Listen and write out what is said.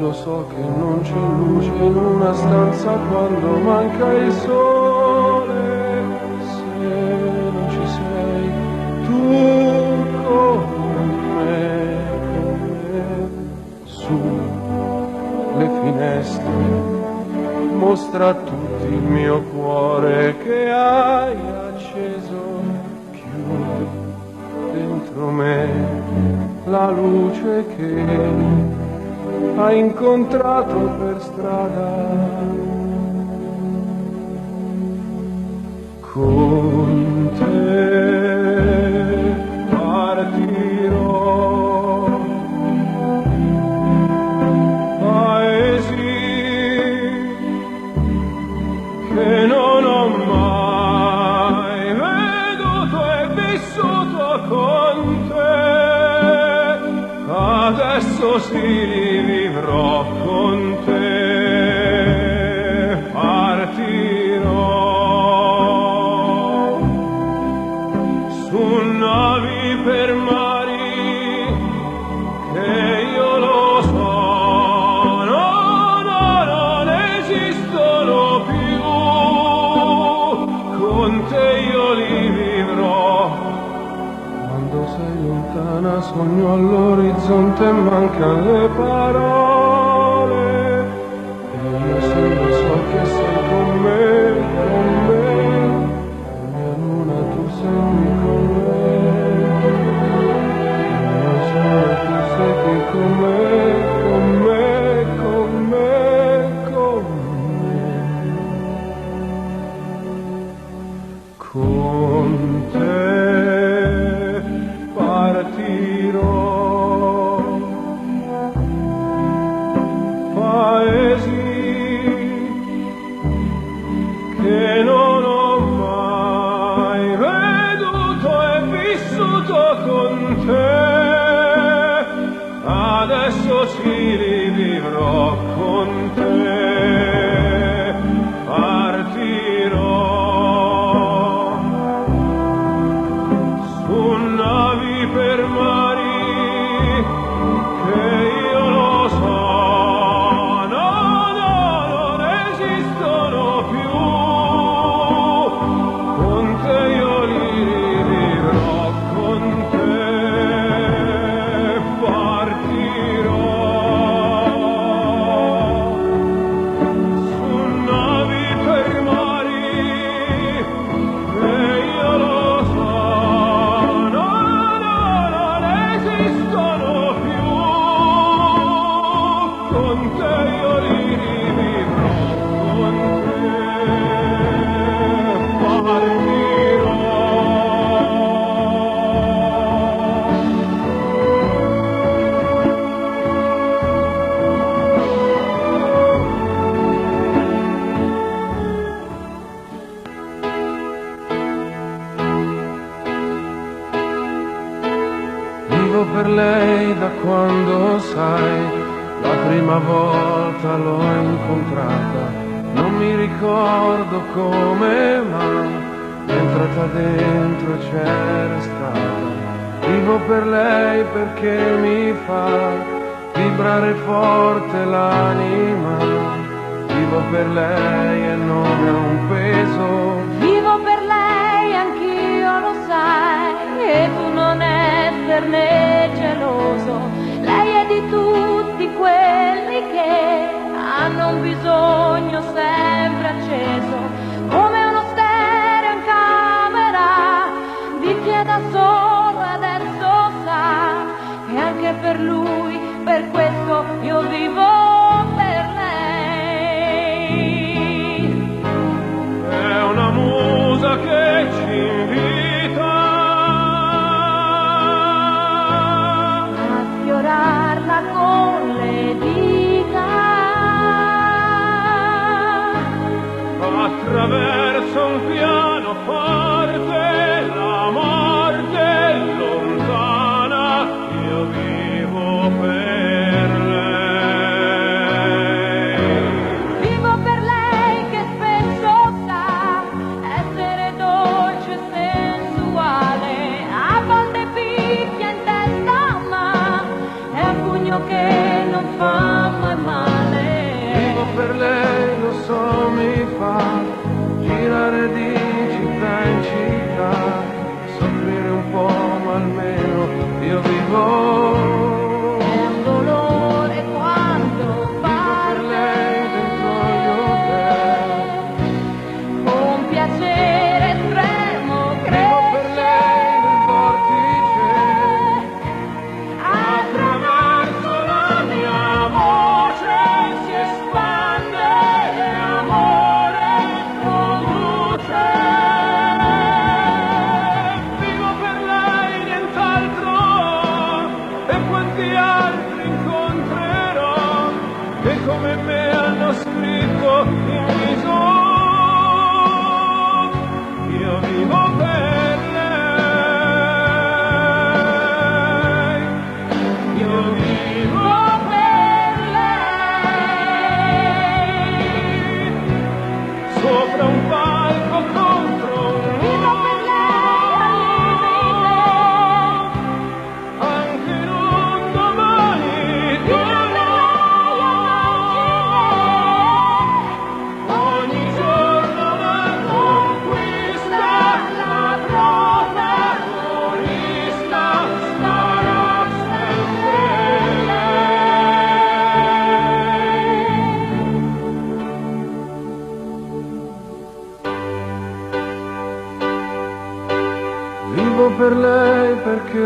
lo so che non c'è luce in una stanza quando manca il sole. Se non ci sei tu con me, su le finestre, mostra a tutti il mio cuore che hai acceso. Chiudi dentro me la luce che hai incontrato per strada. Con te partirò, paesi che non ho mai veduto e vissuto con te, adesso sì li vivrò con te, partirò su navi per mari che io lo so, non esistono più, con te io li vivrò. Quando sei lontana sogno all'orizzonte e mancano le parole, e io solo so che sei con me, mia luna tu sei con me, io so che tu sei qui con me, con me, con me, con me. Con te partirò, paesi che non ho mai veduto e vissuto con te, adesso ci rivivrò con te, partirò su navi per mari che io lo so, non esistono più, con te io li rivivrò, con te partirò su navi per mari che io lo so, non esistono più, con te io li rivivrò, con te partirò. Vivo per lei da quando, sai, la prima volta l'ho incontrata. Non mi ricordo come, ma è entrata dentro e c'era stata. Vivo per lei perché mi fa vibrare forte l'anima. Vivo per lei e non è un peso. Vivo per lei, anch'io lo sai, e tu non esserne geloso. Lei è di tutti quelli che hanno un bisogno sempre acceso, come uno stereo in camera di chi è da solo e adesso sa che anche per lui, per questo io vivo per lei. È una musa che ci invita A e come me hanno scritto in viso. Io vivo per lei, io vivo per lei, sopra un palco contro un muro, anche in un domani ogni giorno una conquista, la protagonista sarà sempre lei. Vivo per lei perché